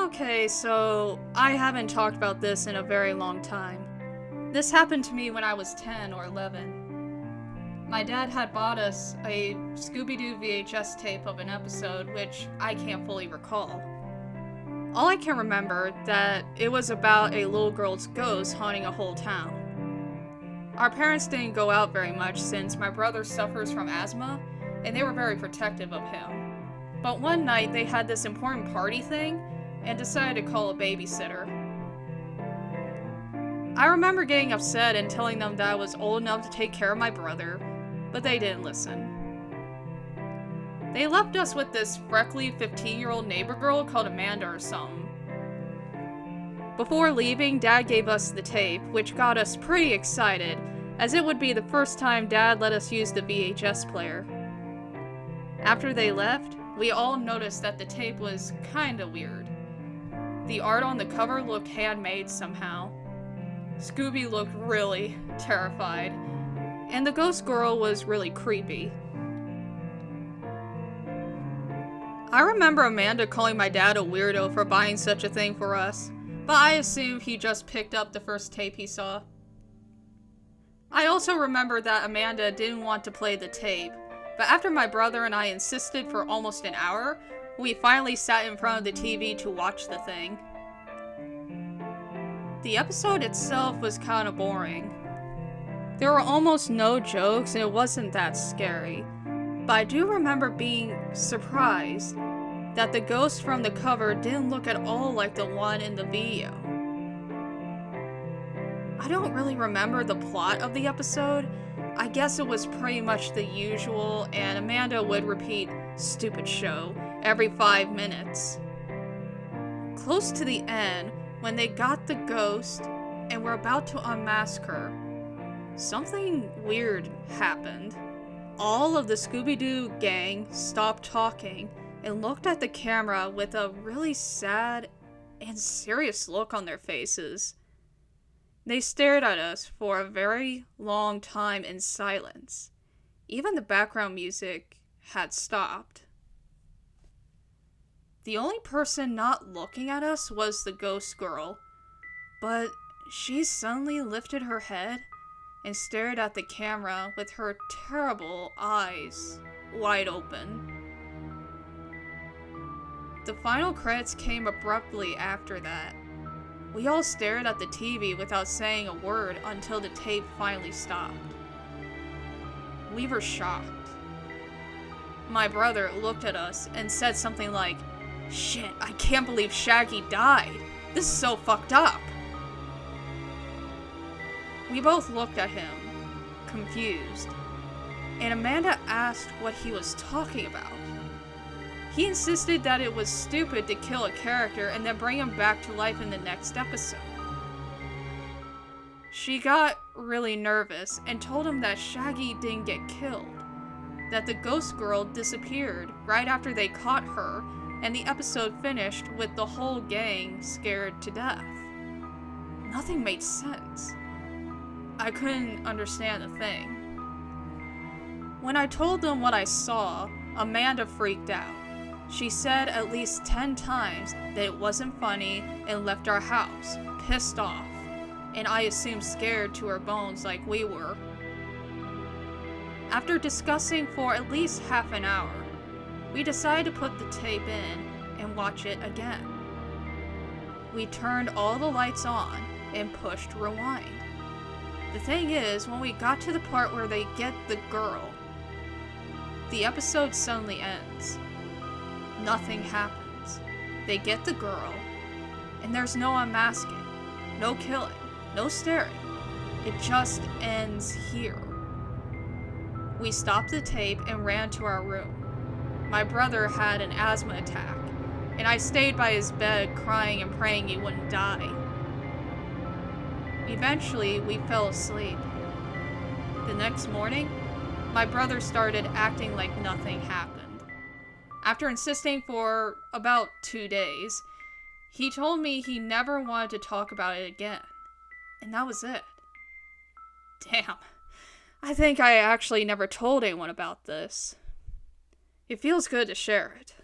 Okay, so I haven't talked about this in a very long time. This happened to me when I was 10 or 11. My dad had bought us a Scooby Doo VHS tape of an episode, which I can't fully recall. All I can remember that it was about a little girl's ghost haunting a whole town. Our parents didn't go out very much since my brother suffers from asthma, and they were very protective of him. But one night they had this important party thing, and decided to call a babysitter. I remember getting upset and telling them that I was old enough to take care of my brother, but they didn't listen. They left us with this freckly 15-year-old neighbor girl called Amanda or something. Before leaving, Dad gave us the tape, which got us pretty excited, as it would be the first time Dad let us use the VHS player. After they left, we all noticed that the tape was kinda weird. The art on the cover looked handmade somehow. Scooby looked really terrified, and the ghost girl was really creepy. I remember Amanda calling my dad a weirdo for buying such a thing for us, but I assume he just picked up the first tape he saw. I also remember that Amanda didn't want to play the tape, but after my brother and I insisted for almost an hour, we finally sat in front of the TV to watch the thing. The episode itself was kinda boring. There were almost no jokes and it wasn't that scary, but I do remember being surprised that the ghost from the cover didn't look at all like the one in the video. I don't really remember the plot of the episode. I guess it was pretty much the usual, and Amanda would repeat "stupid show" every 5 minutes. Close to the end, when they got the ghost and were about to unmask her, something weird happened. All of the Scooby-Doo gang stopped talking and looked at the camera with a really sad and serious look on their faces. They stared at us for a very long time in silence. Even the background music had stopped. The only person not looking at us was the ghost girl, but she suddenly lifted her head and stared at the camera with her terrible eyes wide open. The final credits came abruptly after that. We all stared at the TV without saying a word until the tape finally stopped. We were shocked. My brother looked at us and said something like, "Shit, I can't believe Shaggy died. This is so fucked up." We both looked at him, confused, and Amanda asked what he was talking about. He insisted that it was stupid to kill a character and then bring him back to life in the next episode. She got really nervous and told him that Shaggy didn't get killed, that the ghost girl disappeared right after they caught her, and the episode finished with the whole gang scared to death. Nothing made sense. I couldn't understand a thing. When I told them what I saw, Amanda freaked out. She said at least 10 times that it wasn't funny and left our house, pissed off, and I assumed scared to her bones like we were. After discussing for at least half an hour, we decided to put the tape in and watch it again. We turned all the lights on and pushed rewind. The thing is, when we got to the part where they get the girl, the episode suddenly ends. Nothing happens. They get the girl, and there's no unmasking, no killing, no staring. It just ends here. We stopped the tape and ran to our room. My brother had an asthma attack, and I stayed by his bed crying and praying he wouldn't die. Eventually, we fell asleep. The next morning, my brother started acting like nothing happened. After insisting for about 2 days, he told me he never wanted to talk about it again. And that was it. Damn. I think I actually never told anyone about this. It feels good to share it.